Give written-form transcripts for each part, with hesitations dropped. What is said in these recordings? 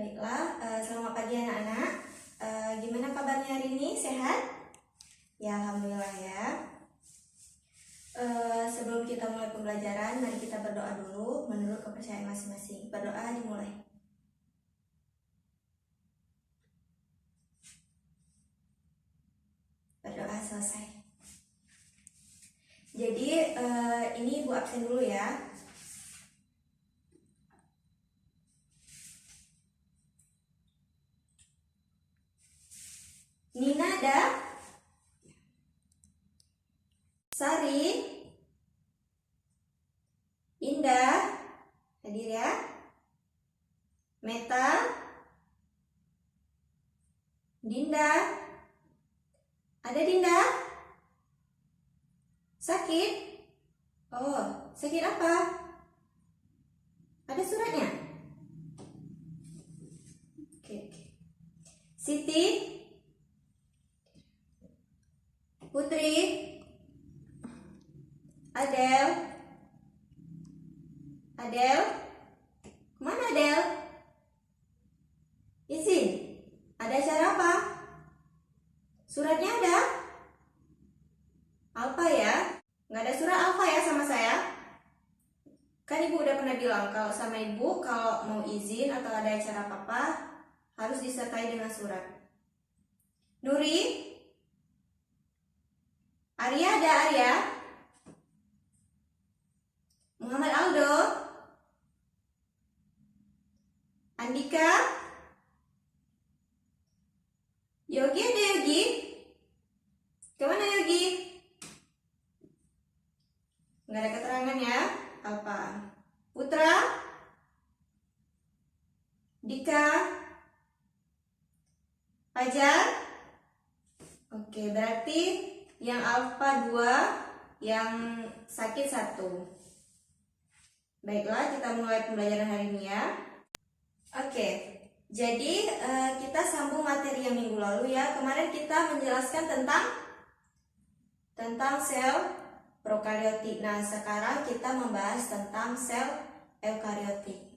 Baiklah, selamat pagi anak-anak. Gimana kabarnya hari ini? Sehat? Ya, alhamdulillah ya. Sebelum kita mulai pembelajaran, mari kita berdoa dulu menurut kepercayaan masing-masing. Berdoa dimulai. Berdoa selesai. Jadi ini Ibu absen dulu ya. Nina ada? Sari? Indah? Hadir ya? Meta? Dinda? Ada Dinda? Sakit? Oh, sakit apa? Ada suratnya? Oke. Siti? Putri? Adel? Adel? Kemana Adel? Izin? Ada acara apa? Suratnya ada? Alfa ya? Nggak ada surat Alfa ya sama saya? Kan Ibu udah pernah bilang kalau sama Ibu kalau mau izin atau ada acara apa-apa harus disertai dengan surat. Nuri? Arya ada Arya? Muhammad Aldo? Andika? Yogi ada Yogi? Kemana Yogi? Nggak ada keterangan ya? Alfa. Putra? Dika? Fajar? Oke, berarti yang Alfa 2, yang sakit 1. Baiklah, kita mulai pembelajaran hari ini ya. Oke, jadi kita sambung materi yang minggu lalu ya. Kemarin kita menjelaskan tentang sel prokariotik. Nah, sekarang kita membahas tentang sel eukariotik.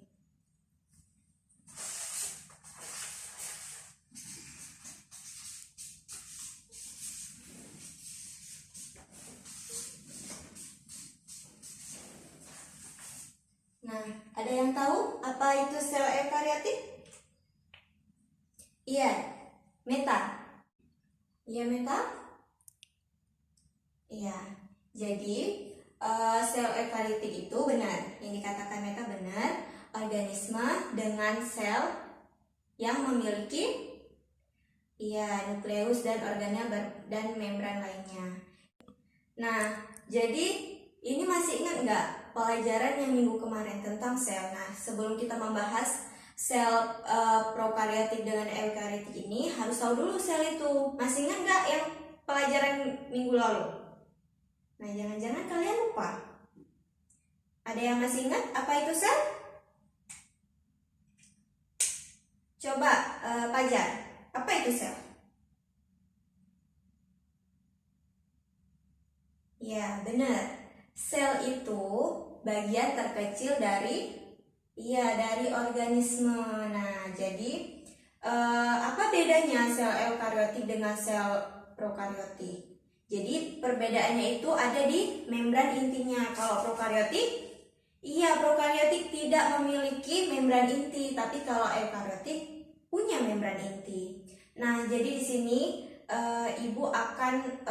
Nah, ada yang tahu apa itu sel eukariotik? Iya, Meta. Iya, Meta? Iya. Jadi, sel eukariotik itu benar. Yang dikatakan Meta benar, organisme dengan sel yang memiliki nukleus dan organel dan membran lainnya. Nah, jadi ini masih ingat nggak pelajaran yang minggu kemarin tentang sel? Nah, sebelum kita membahas sel prokariotik dengan eukariotik ini, harus tahu dulu sel itu. Masih ingat nggak yang pelajaran minggu lalu? Nah, jangan-jangan kalian lupa. Ada yang masih ingat apa itu sel? Coba Fajar, apa itu sel? Ya, benar. Sel itu bagian terkecil dari organisme. Nah, jadi apa bedanya sel eukariotik dengan sel prokariotik? Jadi perbedaannya itu ada di membran intinya. Kalau prokariotik, tidak memiliki membran inti, tapi kalau eukariotik punya membran inti. Nah, jadi di sini Ibu akan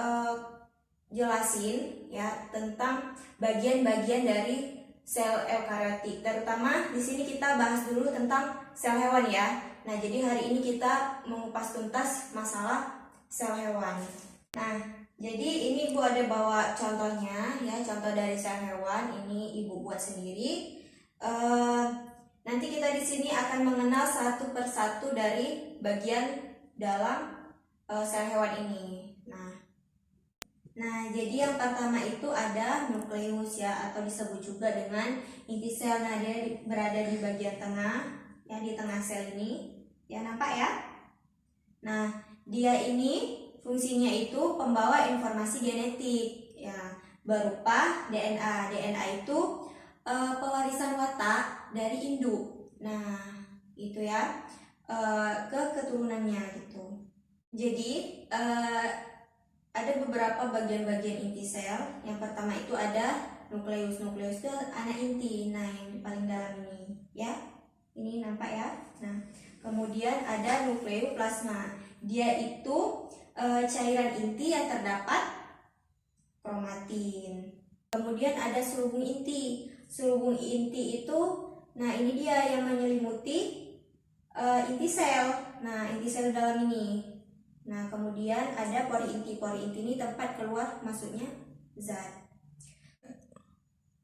jelasin ya tentang bagian-bagian dari sel eukariotik. Terutama di sini kita bahas dulu tentang sel hewan ya. Nah, jadi hari ini kita mengupas tuntas masalah sel hewan. Nah, jadi ini Ibu ada bawa contohnya ya, contoh dari sel hewan ini Ibu buat sendiri. Nanti kita di sini akan mengenal satu persatu dari bagian dalam sel hewan ini. Nah, jadi yang pertama itu ada nukleus ya, atau disebut juga dengan inti sel. Nah, dia berada di bagian tengah ya, di tengah sel ini. Ya, nampak ya? Nah, dia ini fungsinya itu pembawa informasi genetik ya, berupa DNA. DNA itu pewarisan watak dari induk. Nah, itu ya. ke keturunannya gitu. Jadi ada beberapa bagian-bagian inti sel. Yang pertama itu ada nukleus. Nukleus itu anak inti. Nah, yang di paling dalam ini, ya. Ini nampak ya. Nah, kemudian ada nukleoplasma. Dia itu cairan inti yang terdapat kromatin. Kemudian ada selubung inti. Selubung inti itu, nah ini dia yang menyelimuti inti sel. Nah, inti sel dalam ini. Nah, kemudian ada pori inti. Pori inti ini tempat keluar masuknya zat.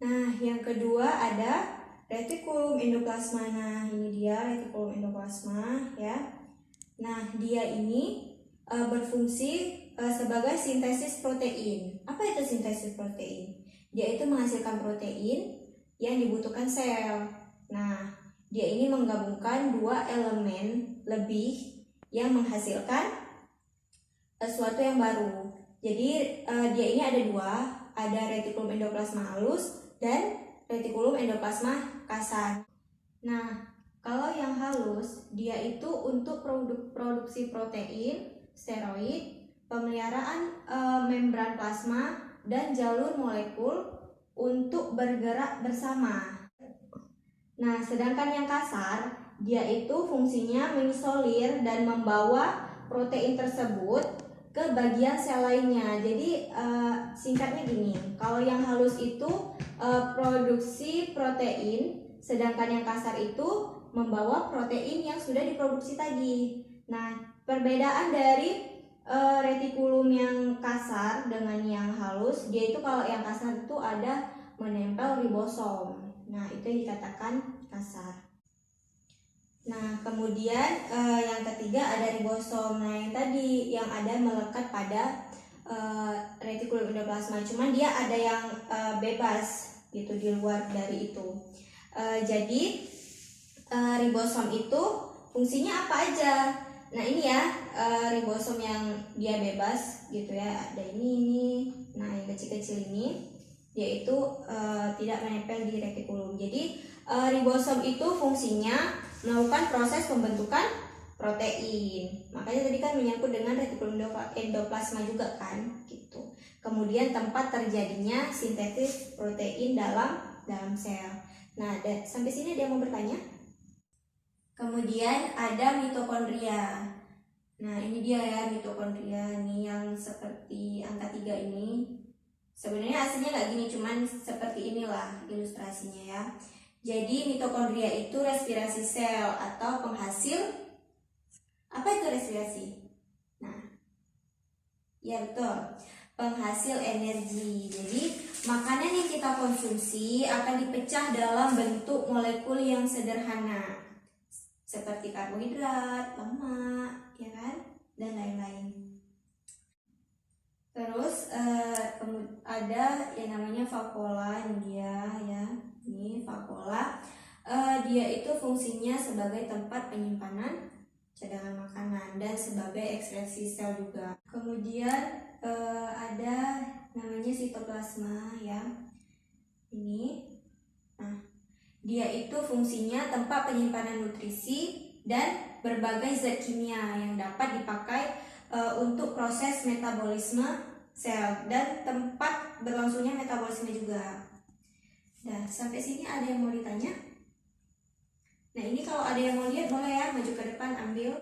Nah, yang kedua ada retikulum endoplasma. Nah, ini dia retikulum endoplasma ya. Nah, dia ini berfungsi sebagai sintesis protein. Apa itu sintesis protein? Dia itu menghasilkan protein yang dibutuhkan sel. Nah, dia ini menggabungkan dua elemen lebih yang menghasilkan sesuatu yang baru. Jadi dia ini ada dua, ada retikulum endoplasma halus dan retikulum endoplasma kasar. Nah, kalau yang halus dia itu untuk produksi protein, steroid, pemeliharaan membran plasma dan jalur molekul untuk bergerak bersama. Nah, sedangkan yang kasar dia itu fungsinya mengisolir dan membawa protein tersebut ke bagian sel lainnya. Jadi singkatnya gini, kalau yang halus itu produksi protein, sedangkan yang kasar itu membawa protein yang sudah diproduksi tadi. Nah, perbedaan dari retikulum yang kasar dengan yang halus, dia itu kalau yang kasar itu ada menempel ribosom. Nah, itu yang dikatakan kasar. Nah, kemudian yang ketiga ada ribosom. Nah, yang tadi yang ada melekat pada retikulum endoplasma, cuman dia ada yang bebas gitu di luar dari itu. Jadi ribosom itu fungsinya apa aja? Nah, ini ya ribosom yang dia bebas gitu ya. Ada ini. Nah, yang kecil-kecil ini dia itu tidak menempel di retikulum. Jadi ribosom itu fungsinya melakukan proses pembentukan protein. Makanya tadi kan menyangkut dengan retikulum endoplasma juga kan, gitu. Kemudian tempat terjadinya sintesis protein dalam sel. Nah, sampai sini ada yang mau bertanya? Kemudian ada mitokondria. Nah, ini dia ya mitokondria nih yang seperti angka 3 ini. Sebenarnya aslinya nggak gini, cuman seperti inilah ilustrasinya ya. Jadi mitokondria itu respirasi sel atau penghasil. Apa itu respirasi? Nah, ya betul, penghasil energi. Jadi makanan yang kita konsumsi akan dipecah dalam bentuk molekul yang sederhana, seperti karbohidrat, lemak, ya kan, dan lain-lain. Terus ada yang namanya vakuola, ini dia ya. Ini vakuola, dia itu fungsinya sebagai tempat penyimpanan cadangan makanan dan sebagai ekspresi sel juga. Kemudian ada namanya sitoplasma ya. Ini, nah dia itu fungsinya tempat penyimpanan nutrisi dan berbagai zat kimia yang dapat dipakai untuk proses metabolisme sel dan tempat berlangsungnya metabolisme juga. Nah, sampai sini ada yang mau ditanya? Nah, ini kalau ada yang mau lihat boleh ya, maju ke depan ambil.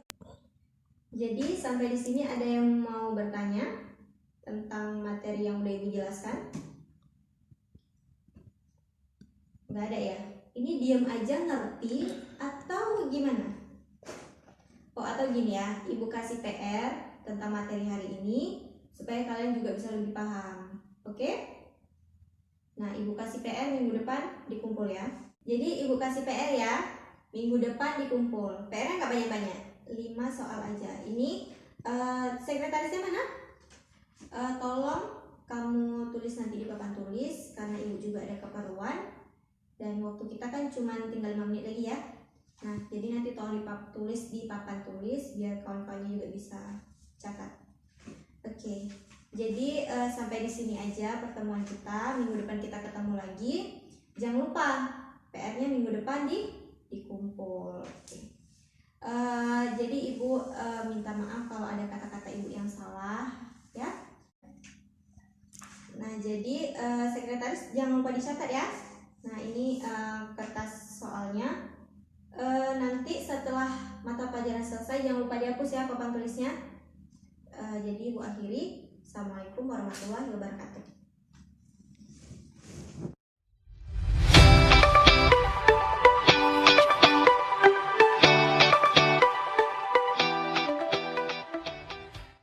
Jadi sampai di sini ada yang mau bertanya tentang materi yang udah Ibu jelaskan? Nggak ada ya? Ini diam aja ngerti atau gimana? Oh, atau gini ya, Ibu kasih PR tentang materi hari ini supaya kalian juga bisa lebih paham. Oke? Nah, Ibu kasih PR minggu depan dikumpul ya. Jadi Ibu kasih PR ya, minggu depan dikumpul. PR-nya nggak banyak-banyak, 5 soal aja. Ini sekretarisnya mana? Tolong kamu tulis nanti di papan tulis, karena Ibu juga ada keperluan. Dan waktu kita kan cuma tinggal 5 menit lagi ya. Nah, jadi nanti tolong tulis di papan tulis, biar kawan-kawannya juga bisa catat. Oke. Jadi sampai di sini aja pertemuan kita. Minggu depan kita ketemu lagi. Jangan lupa PR-nya minggu depan dikumpul. Oke. Jadi Ibu minta maaf kalau ada kata-kata Ibu yang salah ya. Nah, jadi sekretaris jangan lupa dicatat ya. Nah, ini kertas soalnya. Nanti setelah mata pelajaran selesai jangan lupa dihapus ya papan tulisnya. Jadi Ibu akhiri. Assalamualaikum warahmatullahi wabarakatuh.